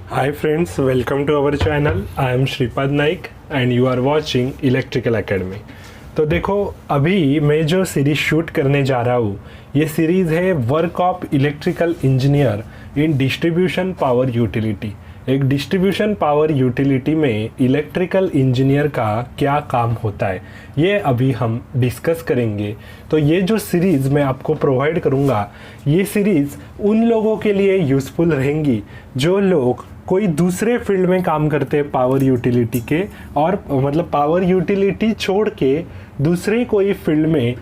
Hi friends, welcome to our channel. I am Shripad Naik and you are watching Electrical Academy. तो देखो अभी मैं जो series shoot करने जा रहा हूँ ये सीरीज़ है work of electrical engineer in distribution power utility. एक डिस्ट्रीब्यूशन पावर यूटिलिटी में इलेक्ट्रिकल इंजीनियर का क्या काम होता है ये अभी हम डिस्कस करेंगे। तो ये जो सीरीज़ मैं आपको प्रोवाइड करूँगा ये सीरीज़ उन लोगों के लिए यूज़फुल रहेंगी जो लोग कोई दूसरे फील्ड में काम करते हैं पावर यूटिलिटी के, और मतलब पावर यूटिलिटी छोड़ के दूसरे कोई फील्ड में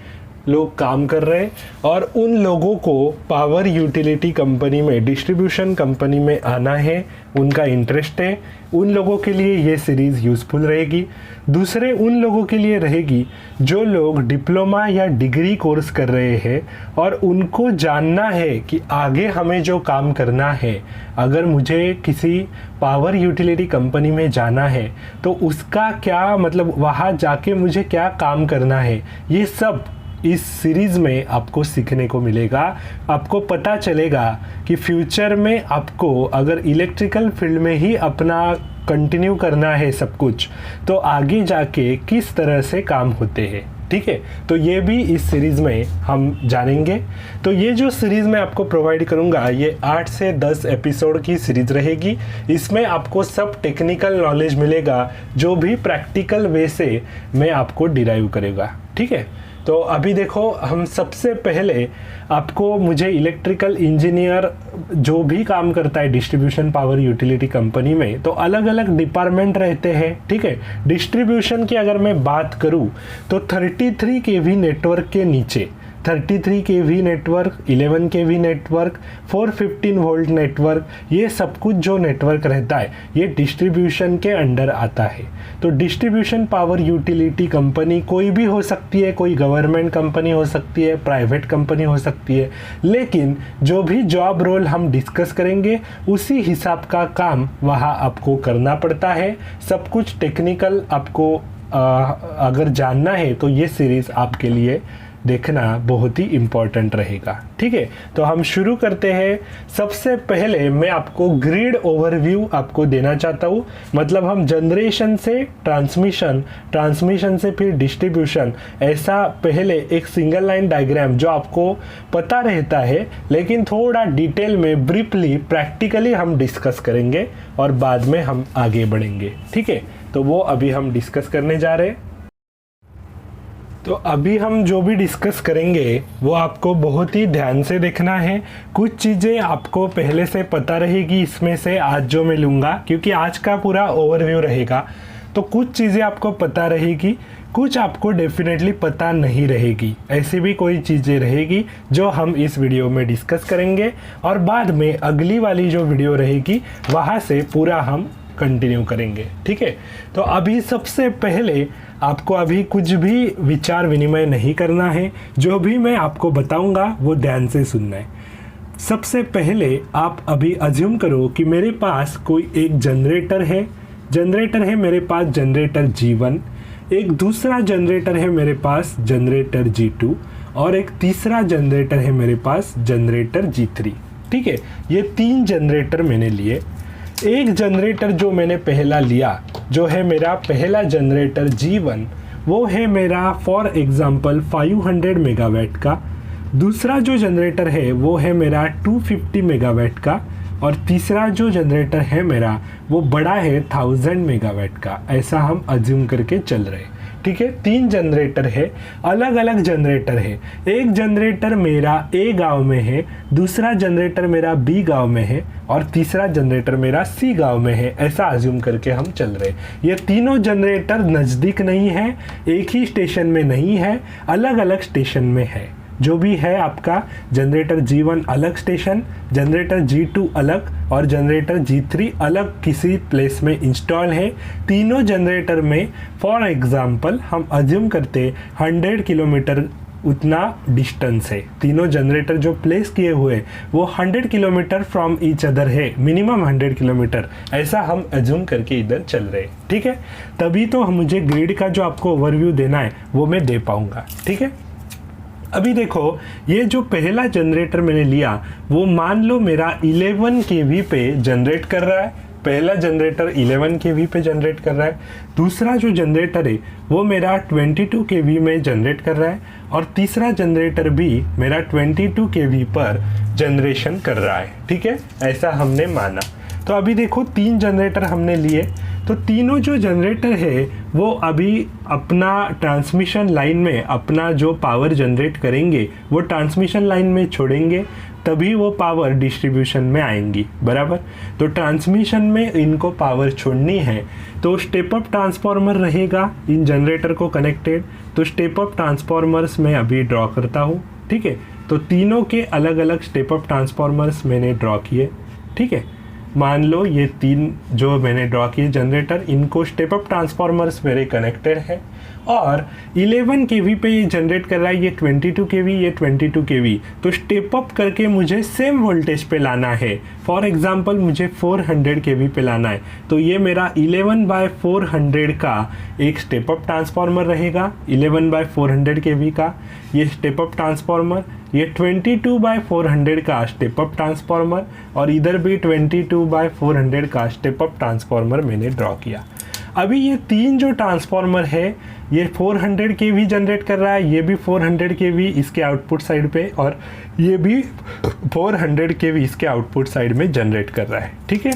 लोग काम कर रहे हैं और उन लोगों को पावर यूटिलिटी कंपनी में डिस्ट्रीब्यूशन कंपनी में आना है, उनका इंटरेस्ट है, उन लोगों के लिए ये सीरीज़ यूज़फुल रहेगी। दूसरे उन लोगों के लिए रहेगी जो लोग डिप्लोमा या डिग्री कोर्स कर रहे हैं और उनको जानना है कि आगे हमें जो काम करना है, अगर मुझे किसी पावर यूटिलिटी कंपनी में जाना है तो उसका क्या मतलब वहाँ जाके मुझे क्या काम करना है, ये सब इस सीरीज़ में आपको सीखने को मिलेगा। आपको पता चलेगा कि फ्यूचर में आपको अगर इलेक्ट्रिकल फील्ड में ही अपना कंटिन्यू करना है सब कुछ, तो आगे जाके किस तरह से काम होते हैं। ठीक है, तो ये भी इस सीरीज़ में हम जानेंगे। तो ये जो सीरीज़ मैं आपको प्रोवाइड करूँगा ये 8 से 10 एपिसोड की सीरीज़ रहेगी। इसमें आपको सब टेक्निकल नॉलेज मिलेगा जो भी प्रैक्टिकल वे से मैं आपको डिराइव करेगा। ठीक है, तो अभी देखो हम सबसे पहले आपको मुझे इलेक्ट्रिकल इंजीनियर जो भी काम करता है डिस्ट्रीब्यूशन पावर यूटिलिटी कंपनी में, तो अलग अलग डिपार्टमेंट रहते हैं। ठीक है, डिस्ट्रीब्यूशन की अगर मैं बात करूं तो 33 केवी नेटवर्क के नीचे 33 केवी नेटवर्क, 11 केवी नेटवर्क, 415 वोल्ट नेटवर्क, ये सब कुछ जो नेटवर्क रहता है ये डिस्ट्रीब्यूशन के अंडर आता है। तो डिस्ट्रीब्यूशन पावर यूटिलिटी कंपनी कोई भी हो सकती है, कोई गवर्नमेंट कंपनी हो सकती है, प्राइवेट कंपनी हो सकती है, लेकिन जो भी जॉब रोल हम डिस्कस करेंगे उसी हिसाब का काम वहाँ आपको करना पड़ता है। सब कुछ टेक्निकल आपको अगर जानना है तो ये सीरीज़ आपके लिए देखना बहुत ही इम्पॉर्टेंट रहेगा। ठीक है, तो हम शुरू करते हैं। सबसे पहले मैं आपको ग्रिड ओवरव्यू आपको देना चाहता हूँ। मतलब हम जनरेशन से ट्रांसमिशन, ट्रांसमिशन से फिर डिस्ट्रीब्यूशन, ऐसा पहले एक सिंगल लाइन डायग्राम जो आपको पता रहता है लेकिन थोड़ा डिटेल में ब्रीफली प्रैक्टिकली हम डिस्कस करेंगे और बाद में हम आगे बढ़ेंगे। ठीक है, तो वो अभी हम डिस्कस करने जा रहे हैं। तो अभी हम जो भी डिस्कस करेंगे वो आपको बहुत ही ध्यान से देखना है। कुछ चीज़ें आपको पहले से पता रहेगी इसमें से आज जो मैं लूँगा, क्योंकि आज का पूरा ओवरव्यू रहेगा। तो कुछ चीज़ें आपको पता रहेगी, कुछ आपको डेफिनेटली पता नहीं रहेगी। ऐसी भी कोई चीज़ें रहेगी जो हम इस वीडियो में डिस्कस करेंगे और बाद में अगली वाली जो वीडियो रहेगी वहाँ से पूरा हम कंटिन्यू करेंगे। ठीक है, तो अभी सबसे पहले आपको अभी कुछ भी विचार विनिमय नहीं करना है, जो भी मैं आपको बताऊंगा वो ध्यान से सुनना है। सबसे पहले आप अभी अज्यूम करो कि मेरे पास कोई एक जनरेटर है मेरे पास जनरेटर G1, एक दूसरा जनरेटर है मेरे पास जनरेटर G2 और एक तीसरा जनरेटर है मेरे पास जनरेटर G3। ठीक है, ये 3 जनरेटर मैंने लिए। एक जनरेटर जो मैंने पहला लिया जो है मेरा पहला जनरेटर G1, वो है मेरा फॉर एग्जांपल 500 मेगावाट का। दूसरा जो जनरेटर है वो है मेरा 250 मेगावाट का और तीसरा जो जनरेटर है मेरा वो बड़ा है 1000 मेगावाट का। ऐसा हम अज्यूम करके चल रहे हैं। ठीक है, 3 जनरेटर है, अलग अलग जनरेटर है। एक जनरेटर मेरा A गांव में है, दूसरा जनरेटर मेरा B गांव में है और तीसरा जनरेटर मेरा C गांव में है। ऐसा अज्यूम करके हम चल रहे हैं। ये तीनों जनरेटर नज़दीक नहीं है, एक ही स्टेशन में नहीं है, अलग अलग स्टेशन में है। जो भी है आपका जनरेटर G1 अलग स्टेशन, जनरेटर G2 अलग और जनरेटर G3 अलग किसी प्लेस में इंस्टॉल है। तीनों जनरेटर में फॉर एग्जांपल हम अज्यूम करते 100 किलोमीटर उतना डिस्टेंस है। तीनों जनरेटर जो प्लेस किए हुए वो 100 किलोमीटर फ्रॉम ईच अदर है, मिनिमम 100 किलोमीटर, ऐसा हम अज्यूम करके इधर चल रहे हैं। ठीक है, तभी तो मुझे ग्रिड का जो आपको ओवरव्यू देना है वो मैं दे पाऊंगा। ठीक है, अभी देखो ये जो पहला जनरेटर मैंने लिया वो मान लो मेरा 11 केवी पे जनरेट कर रहा है। पहला जनरेटर 11 केवी पे जनरेट कर रहा है, दूसरा जो जनरेटर है वो मेरा 22 केवी में जनरेट कर रहा है, और तीसरा जनरेटर भी मेरा 22 केवी पर जनरेशन कर रहा है। ठीक है, ऐसा हमने माना। तो अभी देखो 3 जनरेटर हमने लिए, तो तीनों जो जनरेटर है वो अभी अपना ट्रांसमिशन लाइन में अपना जो पावर जनरेट करेंगे वो ट्रांसमिशन लाइन में छोड़ेंगे, तभी वो पावर डिस्ट्रीब्यूशन में आएंगी, बराबर। तो ट्रांसमिशन में इनको पावर छोड़नी है तो स्टेप अप ट्रांसफार्मर रहेगा इन जनरेटर को कनेक्टेड। तो स्टेप अप ट्रांसफार्मर्स मैं अभी ड्रॉ करता हूँ। ठीक है, तो तीनों के अलग अलग स्टेप अप ट्रांसफार्मर्स मैंने ड्रॉ किए। ठीक है, मान लो ये 3 जो मैंने ड्रॉ किए जनरेटर, इनको स्टेप अप ट्रांसफार्मर्स मेरे कनेक्टेड है, और 11 केवी पे ये जनरेट कर रहा है, ये 22 केवी, ये 22 केवी। तो स्टेप अप करके मुझे सेम वोल्टेज पे लाना है। फॉर एग्जांपल मुझे 400 केवी पे लाना है, तो ये मेरा 11/400 का एक स्टेप अप ट्रांसफार्मर रहेगा, 11/400 केवी का ये स्टेप अप ट्रांसफार्मर, ये 22/400 का स्टेप अप ट्रांसफार्मर, और इधर भी 22/400 का स्टेप अप ट्रांसफार्मर मैंने ड्रॉ किया। अभी ये 3 जो ट्रांसफार्मर है, ये 400 केवी जनरेट कर रहा है, ये भी 400 केवी इसके आउटपुट साइड पे, और ये भी 400 केवी इसके आउटपुट साइड में जनरेट कर रहा है। ठीक है,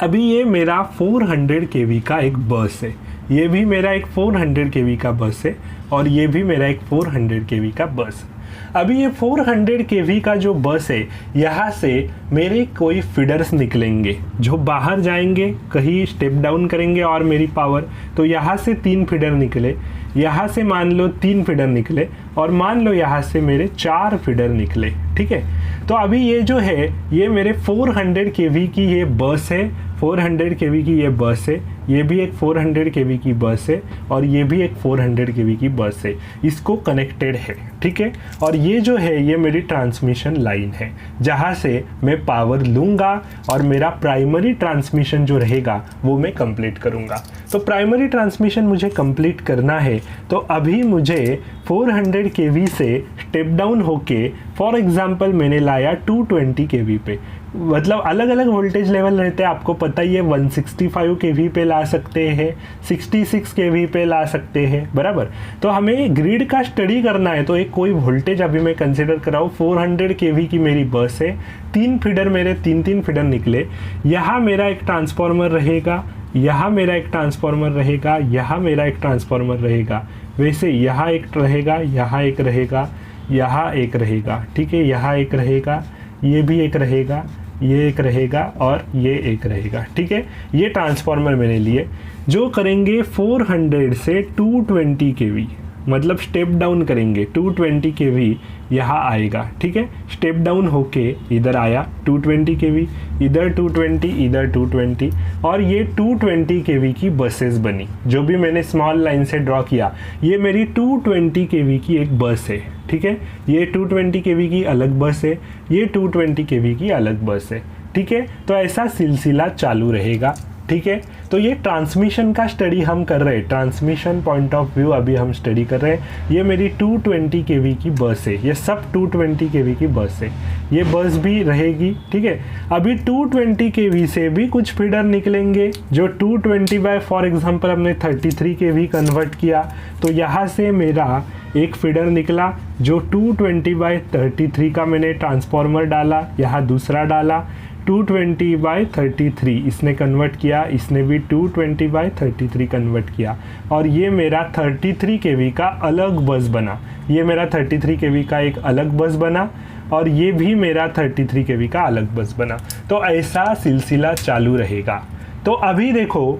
अभी ये मेरा 400 केवी का एक बस है, ये भी मेरा एक 400 केवी का बस है, और ये भी मेरा एक 400 केवी का बस है। अभी ये 400 केवी का जो बस है, यहाँ से मेरे कोई फीडर्स निकलेंगे जो बाहर जाएंगे, कहीं स्टेप डाउन करेंगे और मेरी पावर, तो यहाँ से 3 फीडर निकले, यहाँ से मान लो 3 फीडर निकले, और मान लो यहाँ से मेरे 4 फीडर निकले। ठीक है, तो अभी ये जो है ये मेरे 400 केवी की ये बस है, 400 केवी की ये बस है, ये भी एक 400 केवी की बस है, और ये भी एक 400 केवी की बस है, इसको कनेक्टेड है। ठीक है, और ये जो है ये मेरी ट्रांसमिशन लाइन है जहाँ से मैं पावर लूँगा और मेरा प्राइमरी ट्रांसमिशन जो रहेगा वो मैं कंप्लीट करूँगा। तो प्राइमरी ट्रांसमिशन मुझे कंप्लीट करना है, तो अभी मुझे 400 केवी से स्टेप डाउन होके फॉर एग्जांपल मैंने लाया 220 केवी पे, मतलब अलग अलग वोल्टेज लेवल रहते हैं, आपको पता ही है, 165 केवी पे ला सकते हैं, 66 केवी पे ला सकते हैं, बराबर। तो हमें ग्रिड का स्टडी करना है, तो एक कोई वोल्टेज अभी मैं कंसिडर कर रहा हूँ, 400 केवी की मेरी बस है, 3 फीडर मेरे 3 फीडर निकले, यहाँ मेरा एक ट्रांसफार्मर रहेगा, यहाँ मेरा एक ट्रांसफार्मर रहेगा, यहाँ मेरा एक ट्रांसफार्मर रहेगा, वैसे यहाँ एक रहेगा, यहाँ एक रहेगा, यहाँ एक रहेगा। ठीक है, यहाँ एक रहेगा, ये भी एक रहेगा, ये एक रहेगा, और ये एक रहेगा। ठीक है, ये ट्रांसफार्मर मैंने लिए जो करेंगे 400 से 220 केवी, मतलब स्टेप डाउन करेंगे, 220 केवी यहाँ आएगा। ठीक है, स्टेप डाउन होके इधर आया 220 केवी, इधर 220, इधर 220, और ये 220 केवी की बसेस बनी, जो भी मैंने स्मॉल लाइन से ड्रॉ किया, ये मेरी 220 केवी की एक बस है। ठीक है, ये 220 केवी की अलग बस है, ये 220 केवी की अलग बस है। ठीक है, तो ऐसा सिलसिला चालू रहेगा। ठीक है, तो ये ट्रांसमिशन का स्टडी हम कर रहे हैं, ट्रांसमिशन पॉइंट ऑफ व्यू अभी हम स्टडी कर रहे हैं। ये मेरी 220 केवी की बस है, ये सब 220 केवी की बस है, ये बस भी रहेगी। ठीक है, अभी 220 केवी से भी कुछ फीडर निकलेंगे, जो 220 बाय फॉर एग्जांपल हमने 33 केवी कन्वर्ट किया, तो यहाँ से मेरा एक फीडर निकला जो 220 बाय 33 का मैंने ट्रांसफार्मर डाला, यहाँ दूसरा डाला, 220 बाय 33 इसने कन्वर्ट किया, इसने भी 220 बाय 33 कन्वर्ट किया, और ये मेरा 33 केवी का अलग बस बना, ये मेरा 33 केवी का एक अलग बस बना, और ये भी मेरा 33 केवी का अलग बस बना। तो ऐसा सिलसिला चालू रहेगा। तो अभी देखो,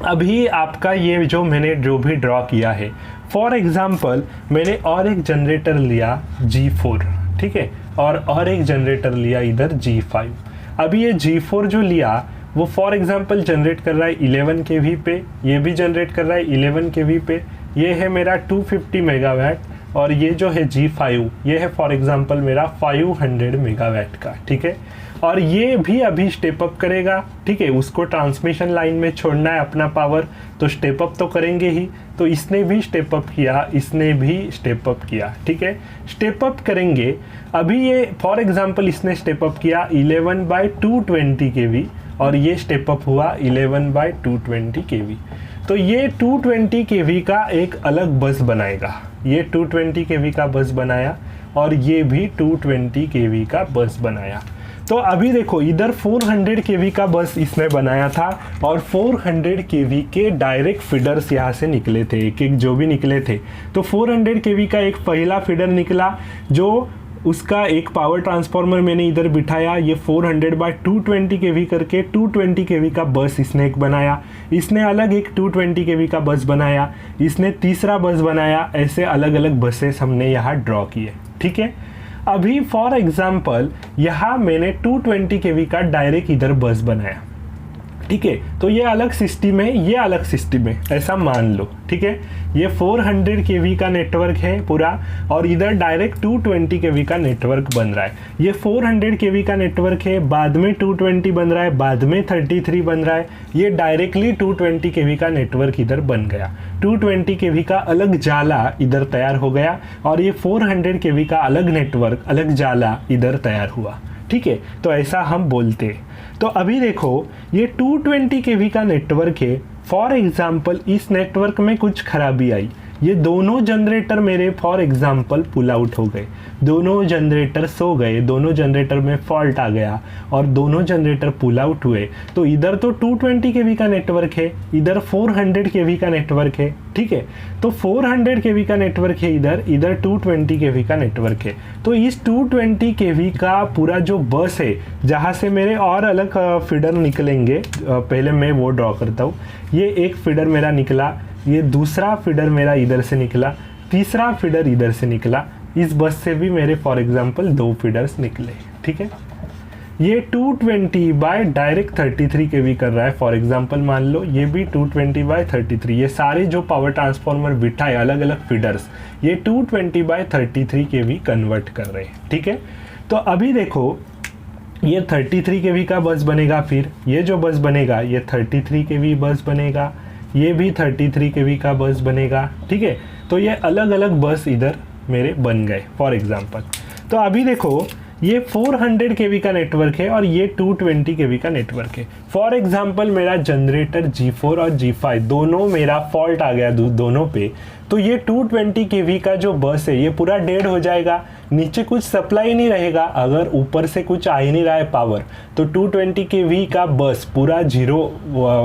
अभी आपका ये जो मैंने जो भी ड्रॉ किया है, फॉर एग्जांपल मैंने और एक जनरेटर लिया G4, ठीक है, और एक जनरेटर लिया इधर G5। अभी ये G4 जो लिया वो फॉर एग्जांपल जनरेट कर रहा है 11 केवी पे, ये भी जनरेट कर रहा है 11 केवी पे, ये है मेरा 250 मेगावाट, और ये जो है G5 ये है फॉर एग्जांपल मेरा 500 मेगावाट का। ठीक है, और ये भी अभी स्टेप अप करेगा। ठीक है, उसको ट्रांसमिशन लाइन में छोड़ना है अपना पावर, तो स्टेप अप तो करेंगे ही, तो इसने भी स्टेप अप किया, इसने भी स्टेप अप किया। ठीक है, स्टेप अप करेंगे। अभी ये फॉर एग्जांपल इसने स्टेप अप किया 11 बाय 220 केवी, और ये स्टेप अप हुआ 11/220 kV। तो ये 220 kV का एक अलग बस बनाएगा, ये 220 kV का बस बनाया और ये भी 220 kV का बस बनाया। तो अभी देखो इधर 400 kV का बस इसने बनाया था और 400 kV के डायरेक्ट फीडर्स यहाँ से निकले थे, एक एक जो भी निकले थे। तो 400 kV का एक पहला फीडर निकला, जो उसका एक पावर ट्रांसफार्मर मैंने इधर बिठाया, ये 400/220 kV करके 220 kV का बस इसने एक बनाया। इसने अलग एक 220 kV का बस बनाया, इसने तीसरा बस बनाया। ऐसे अलग अलग बसेस हमने यहाँ ड्रॉ किए, ठीक है। अभी फॉर एग्जाम्पल यहाँ मैंने 220 kV का डायरेक्ट इधर बस बनाया, ठीक है। तो ये अलग सिस्टम है, ये अलग सिस्टम है, ऐसा मान लो, ठीक है। ये 400 kV का नेटवर्क है पूरा और इधर डायरेक्ट 220 kV का नेटवर्क बन रहा है। ये 400 kV का नेटवर्क है, बाद में 220 बन रहा है, बाद में 33 बन रहा है। ये डायरेक्टली 220 kV का नेटवर्क इधर बन गया। 220 kV का अलग जाला इधर तैयार हो गया और ये 400 kV का अलग नेटवर्क, अलग जाला इधर तैयार हुआ, ठीक है। तो ऐसा हम बोलते हैं। तो अभी देखो ये 220 kV का नेटवर्क है। फॉर एग्जाम्पल इस नेटवर्क में कुछ खराबी आई, ये दोनों जनरेटर मेरे फॉर एग्जाम्पल पुल आउट हो गए, दोनों जनरेटर सो गए, दोनों जनरेटर में फॉल्ट आ गया और दोनों जनरेटर पुल आउट हुए। तो इधर तो 220 kV का नेटवर्क है, इधर 400 kV का नेटवर्क है, ठीक है। तो 400 kV का नेटवर्क है इधर, इधर 220 kV का नेटवर्क है। तो इस 220 kV का पूरा जो बस है, जहाँ से मेरे और अलग फीडर निकलेंगे, पहले मैं वो ड्रॉ करता हूँ। ये एक फीडर मेरा निकला, ये दूसरा फीडर मेरा इधर से निकला, तीसरा फीडर इधर से निकला। इस बस से भी मेरे फॉर एग्जांपल 2 फीडर्स निकले, ठीक है। ये 220 बाय डायरेक्ट 33 kV कर रहा है, फॉर एग्जांपल मान लो ये भी 220/33। ये सारे जो पावर ट्रांसफार्मर बिठाए अलग अलग फीडर्स, ये 220/33 kV कन्वर्ट कर रहे हैं, ठीक है। तो अभी देखो ये 33 kV का बस बनेगा, फिर ये जो बस बनेगा ये 33 kV बस बनेगा, ये भी 33 kV का बस बनेगा, ठीक है। तो ये अलग अलग बस इधर मेरे बन गए फॉर एग्जांपल। तो अभी देखो ये 400 kV का नेटवर्क है और ये 220 kV का नेटवर्क है। फॉर एग्जांपल मेरा जनरेटर G4 और G5 दोनों मेरा फॉल्ट आ गया दोनों पे, तो ये 220 kV का जो बस है ये पूरा डेड हो जाएगा, नीचे कुछ सप्लाई नहीं रहेगा। अगर ऊपर से कुछ आ ही नहीं रहा है पावर, तो 220 kV का बस पूरा जीरो,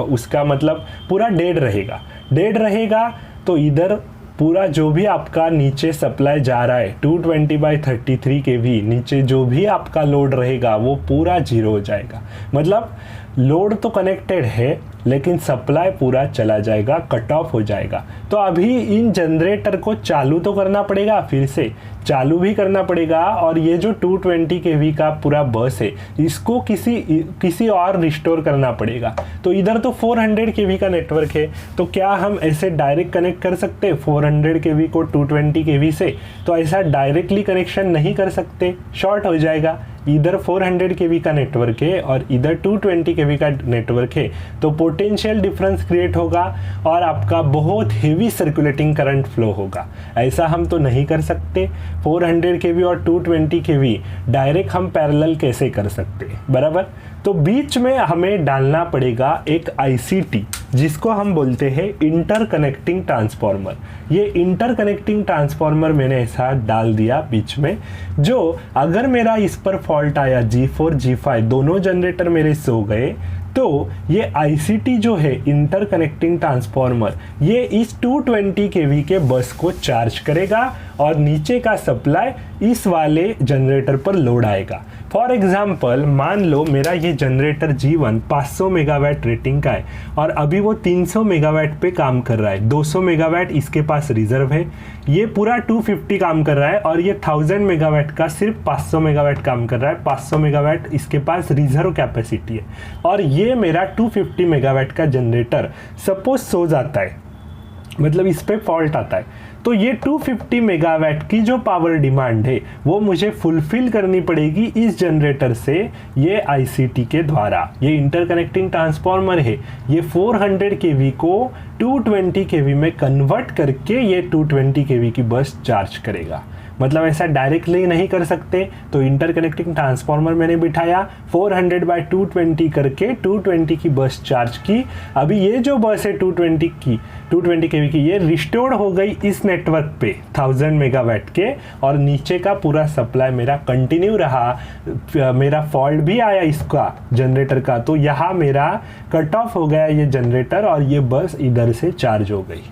उसका मतलब पूरा डेड रहेगा। डेड रहेगा तो इधर पूरा जो भी आपका नीचे सप्लाई जा रहा है 220/33 kV, नीचे जो भी आपका लोड रहेगा वो पूरा जीरो हो जाएगा। मतलब लोड तो कनेक्टेड है लेकिन सप्लाई पूरा चला जाएगा, कट ऑफ हो जाएगा। तो अभी इन जनरेटर को चालू तो करना पड़ेगा, फिर से चालू भी करना पड़ेगा और ये जो 220 kV का पूरा बस है इसको किसी और रिस्टोर करना पड़ेगा। तो इधर तो 400 kV का नेटवर्क है, तो क्या हम ऐसे डायरेक्ट कनेक्ट कर सकते 400 kV को 220 kV से? तो ऐसा डायरेक्टली कनेक्शन नहीं कर सकते, शॉर्ट हो जाएगा। इधर 400 kV का नेटवर्क है और इधर 220 kV का नेटवर्क है, तो पोटेंशियल डिफरेंस क्रिएट होगा और आपका बहुत हेवी सर्कुलेटिंग करंट फ्लो होगा। ऐसा हम तो नहीं कर सकते। 400 kV और 220 kV डायरेक्ट हम पैरेलल कैसे कर सकते, बराबर। तो बीच में हमें डालना पड़ेगा एक ICT, जिसको हम बोलते हैं इंटरकनेक्टिंग ट्रांसफार्मर। ये इंटरकनेक्टिंग ट्रांसफार्मर मैंने ऐसा डाल दिया बीच में, जो अगर मेरा इस पर फॉल्ट आया G4 G5 दोनों जनरेटर मेरे सो गए, तो ये ICT जो है इंटरकनेक्टिंग ट्रांसफार्मर, ये इस 220 kV के बस को चार्ज करेगा और नीचे का सप्लाई इस वाले जनरेटर पर लोड आएगा। फॉर एग्जाम्पल मान लो मेरा ये जनरेटर G1 500 मेगावाट रेटिंग का है और अभी वो 300 मेगावाट पे काम कर रहा है, 200 मेगावाट इसके पास रिजर्व है, ये पूरा 250 काम कर रहा है और ये 1000 मेगावाट का सिर्फ 500 मेगावाट काम कर रहा है। 500 मेगावाट इसके पास रिजर्व कैपेसिटी है और ये मेरा 250 मेगावाट का जनरेटर सपोज सो जाता है, मतलब इस पे फॉल्ट आता है, तो ये 250 मेगावाट की जो पावर डिमांड है वो मुझे फुलफिल करनी पड़ेगी इस जनरेटर से, ये ICT के द्वारा। ये इंटरकनेक्टिंग ट्रांसफार्मर है, ये 400 kV को 220 kV में कन्वर्ट करके ये 220 kV की बस चार्ज करेगा। मतलब ऐसा डायरेक्टली नहीं कर सकते, तो इंटरकनेक्टिंग ट्रांसफार्मर मैंने बिठाया, 400/220 करके 220 की बस चार्ज की। अभी ये जो बस है 220 केवी की, ये रिस्टोर्ड हो गई इस नेटवर्क पे 1000 मेगावाट के, और नीचे का पूरा सप्लाई मेरा कंटिन्यू रहा। मेरा फॉल्ट भी आया इसका जनरेटर का, तो यहाँ मेरा कट ऑफ हो गया ये जनरेटर और ये बस इधर से चार्ज हो गई।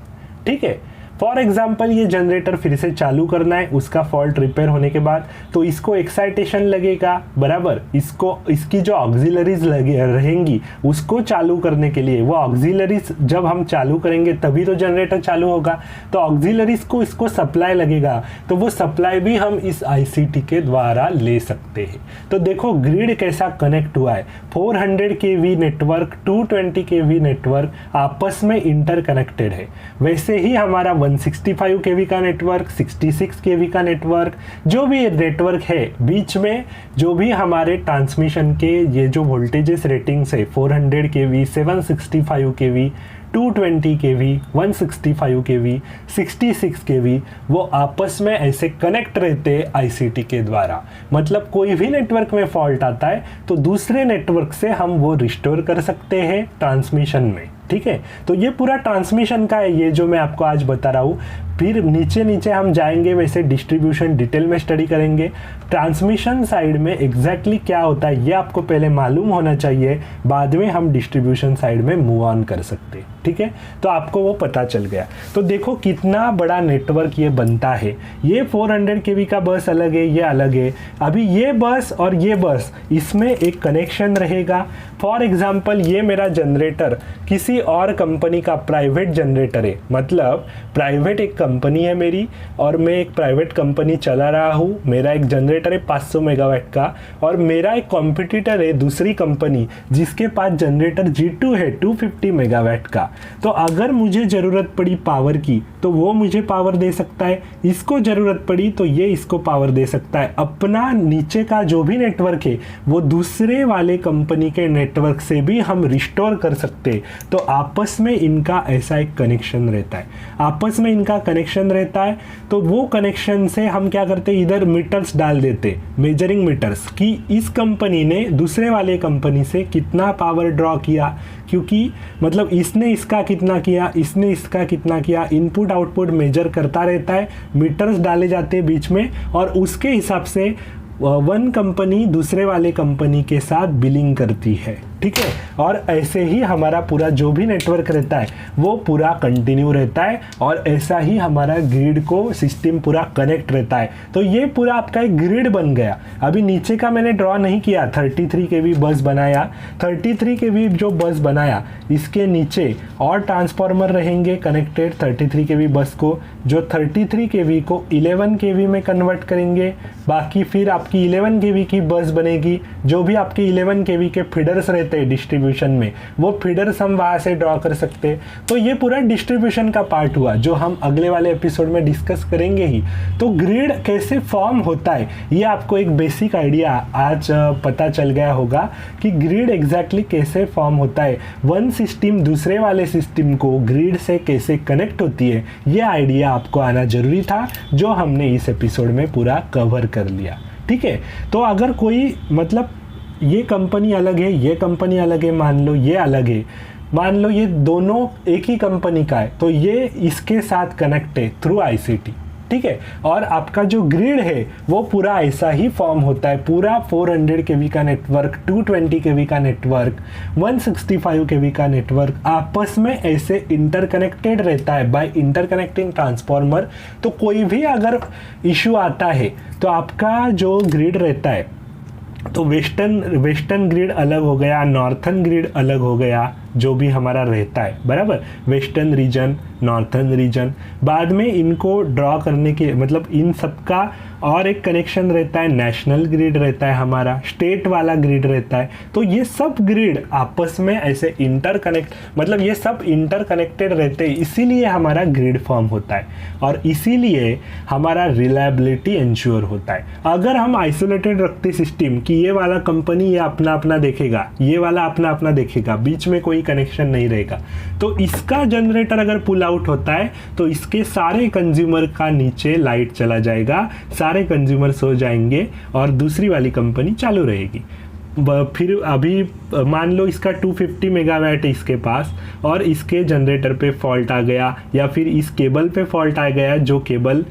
ठीक है, फॉर एग्जाम्पल ये जनरेटर फिर से चालू करना है उसका फॉल्ट रिपेयर होने के बाद, तो इसको एक्साइटेशन लगेगा बराबर, इसकी जो ऑक्सिलरीज लगे रहेंगी उसको चालू करने के लिए, वो ऑक्सिलरीज जब हम चालू करेंगे तभी तो जनरेटर चालू होगा, तो ऑक्सिलरीज को इसको सप्लाई लगेगा, तो वो सप्लाई भी हम इस आईसीटी के द्वारा ले सकते हैं। तो देखो ग्रिड कैसा कनेक्ट हुआ है, 400 केवी नेटवर्क 220 केवी नेटवर्क आपस में इंटरकनेक्टेड है। वैसे ही हमारा 165 केवी का नेटवर्क, 66 केवी का नेटवर्क, जो भी नेटवर्क है बीच में जो भी हमारे ट्रांसमिशन के ये जो वोल्टेजेस रेटिंग्स है 400 केवी, 765 केवी, 220 केवी, 165 केवी, 66 केवी, वो आपस में ऐसे कनेक्ट रहते हैं आईसीटी के द्वारा। मतलब कोई भी नेटवर्क में फॉल्ट आता है तो दूसरे नेटवर्क से हम वो रिस्टोर कर सकते हैं ट्रांसमिशन में। ठीक है, तो ये पूरा ट्रांसमिशन का है ये जो मैं आपको आज बता रहा हूँ। फिर नीचे हम जाएंगे, वैसे डिस्ट्रीब्यूशन डिटेल में स्टडी करेंगे। ट्रांसमिशन साइड में एग्जैक्टली क्या होता है ये आपको पहले मालूम होना चाहिए, बाद में हम डिस्ट्रीब्यूशन साइड में मूव ऑन कर सकते हैं। ठीक है, तो आपको वो पता चल गया। तो देखो कितना बड़ा नेटवर्क ये बनता है। ये 400 केवी का बस अलग है, ये अलग है। अभी ये बस और ये बस, इसमें एक कनेक्शन रहेगा। फॉर एग्जाम्पल ये मेरा जनरेटर किसी और कंपनी का प्राइवेट जनरेटर है, मतलब प्राइवेट एक कंपनी है मेरी और मैं एक प्राइवेट कंपनी चला रहा हूँ। मेरा एक जनरेटर है 500 मेगावाट का, और मेरा एक कॉम्पिटिटर है दूसरी कंपनी जिसके पास जनरेटर G2 है 250 मेगावाट का। तो अगर मुझे ज़रूरत पड़ी पावर की तो वो मुझे पावर दे सकता है, इसको ज़रूरत पड़ी तो ये इसको पावर दे सकता है। अपना नीचे का जो भी नेटवर्क है वो दूसरे वाले कंपनी के नेटवर्क से भी हम रिस्टोर कर सकते हैं। तो आपस में इनका ऐसा एक कनेक्शन रहता है, आपस में इनका कनेक्शन रहता है। तो वो कनेक्शन से हम क्या करते हैं, इधर मीटर्स डाल देते, मेजरिंग मीटर्स, कि इस कंपनी ने दूसरे वाले कंपनी से कितना पावर ड्रॉ किया, क्योंकि मतलब इसने इसका कितना किया, इसने इसका कितना किया, इनपुट आउटपुट मेजर करता रहता है। मीटर्स डाले जाते हैं बीच में, और उसके हिसाब से वन कंपनी दूसरे वाले कंपनी के साथ बिलिंग करती है। ठीक है, और ऐसे ही हमारा पूरा जो भी नेटवर्क रहता है वो पूरा कंटिन्यू रहता है, और ऐसा ही हमारा ग्रिड को सिस्टम पूरा कनेक्ट रहता है। तो ये पूरा आपका एक ग्रिड बन गया। अभी नीचे का मैंने ड्रॉ नहीं किया, 33 केवी बस बनाया, 33 केवी जो बस बनाया इसके नीचे और ट्रांसफार्मर रहेंगे कनेक्टेड 33 केवी बस को, जो 33 केवी को 11 केवी में कन्वर्ट करेंगे। बाकी फिर आपकी 11 केवी की बस बनेगी, जो भी आपके 11 केवी के फीडर्स रहते हैं डिस्ट्रीब्यूशन में, वो फीडर्स हम वहाँ से ड्रॉ कर सकते हैं। तो ये पूरा डिस्ट्रीब्यूशन का पार्ट हुआ जो हम अगले वाले एपिसोड में डिस्कस करेंगे ही। तो ग्रिड कैसे फॉर्म होता है ये आपको एक बेसिक आइडिया आज पता चल गया होगा कि ग्रिड एग्जैक्टली कैसे फॉर्म होता है, वन सिस्टम दूसरे वाले सिस्टम को ग्रिड से कैसे कनेक्ट होती है, ये आइडिया आपको आना जरूरी था, जो हमने इस एपिसोड में पूरा कवर कर लिया। ठीक है, तो अगर कोई मतलब ये कंपनी अलग है, ये कंपनी अलग है, मान लो ये अलग है, मान लो ये दोनों एक ही कंपनी का है, तो ये इसके साथ कनेक्ट है थ्रू आईसीटी। ठीक है, और आपका जो ग्रिड है वो पूरा ऐसा ही फॉर्म होता है। पूरा 400 केवी का नेटवर्क, 220 केवी का नेटवर्क, 165 केवी का नेटवर्क आपस में ऐसे इंटरकनेक्टेड रहता है बाय इंटरकनेक्टिंग ट्रांसफार्मर। तो कोई भी अगर इशू आता है तो आपका जो ग्रिड रहता है, तो वेस्टर्न ग्रिड अलग हो गया, नॉर्थर्न ग्रिड अलग हो गया, जो भी हमारा रहता है बराबर, वेस्टर्न रीजन, नॉर्थर्न रीजन। बाद में इनको ड्रॉ करने के मतलब इन सबका और एक कनेक्शन रहता है, नेशनल ग्रिड रहता है हमारा, स्टेट वाला ग्रिड रहता है। तो ये सब ग्रिड आपस में ऐसे इंटरकनेक्ट, मतलब ये सब इंटरकनेक्टेड रहते हैं, इसीलिए हमारा ग्रिड फॉर्म होता है और इसीलिए हमारा रिलायबिलिटी इंश्योर होता है। अगर हम आइसोलेटेड रखते सिस्टम कि ये वाला कंपनी ये अपना अपना देखेगा, ये वाला अपना अपना देखेगा, बीच में कोई कनेक्शन नहीं रहेगा, तो इसका जनरेटर अगर पुल आउट आउट होता है तो इसके सारे कंज्यूमर का नीचे लाइट चला जाएगा, सारे कंज्यूमर सो जाएंगे और दूसरी वाली कंपनी चालू रहेगी। फिर अभी मान लो इसका 250 मेगावाट है इसके पास और इसके जनरेटर पे फॉल्ट आ गया या फिर इस केबल पे फॉल्ट आ गया, जो केबल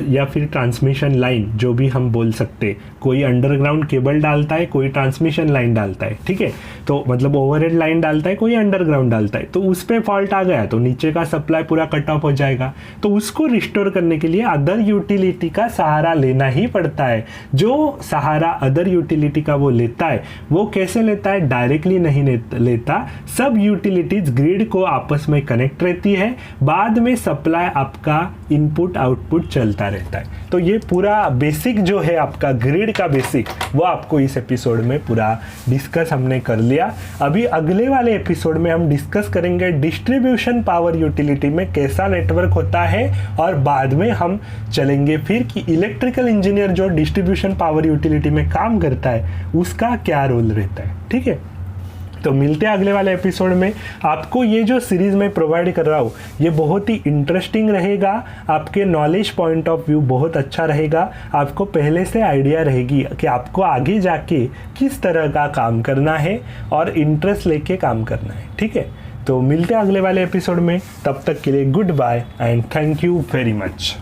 या फिर ट्रांसमिशन लाइन जो भी हम बोल सकते, कोई अंडरग्राउंड केबल डालता है, कोई ट्रांसमिशन लाइन डालता है, ठीक है, तो मतलब ओवरहेड लाइन डालता है, कोई अंडरग्राउंड डालता है, तो उस पर फॉल्ट आ गया तो नीचे का सप्लाई पूरा कट ऑफ हो जाएगा। तो उसको रिस्टोर करने के लिए अदर यूटिलिटी का सहारा लेना ही पड़ता है। जो सहारा अदर यूटिलिटी का वो लेता है, वो कैसे लेता है? डायरेक्टली नहीं लेता, सब यूटिलिटीज ग्रिड को आपस में कनेक्ट रहती है, बाद में सप्लाई आपका इनपुट आउटपुट चलता रहता है। तो ये पूरा बेसिक जो है आपका ग्रिड का बेसिक, वो आपको इस एपिसोड में पूरा डिस्कस हमने कर लिया। अभी अगले वाले एपिसोड में हम डिस्कस करेंगे डिस्ट्रीब्यूशन पावर यूटिलिटी में कैसा नेटवर्क होता है, और बाद में हम चलेंगे फिर कि इलेक्ट्रिकल इंजीनियर जो डिस्ट्रीब्यूशन पावर यूटिलिटी में काम करता है उसका क्या रोल रहता है। ठीक है, तो मिलते हैं अगले वाले एपिसोड में। आपको ये जो सीरीज में प्रोवाइड कर रहा हूँ ये बहुत ही इंटरेस्टिंग रहेगा, आपके नॉलेज पॉइंट ऑफ व्यू बहुत अच्छा रहेगा, आपको पहले से आइडिया रहेगी कि आपको आगे जाके किस तरह का काम करना है और इंटरेस्ट लेके काम करना है। ठीक है, तो मिलते हैं अगले वाले एपिसोड में, तब तक के लिए good bye and thank you very much.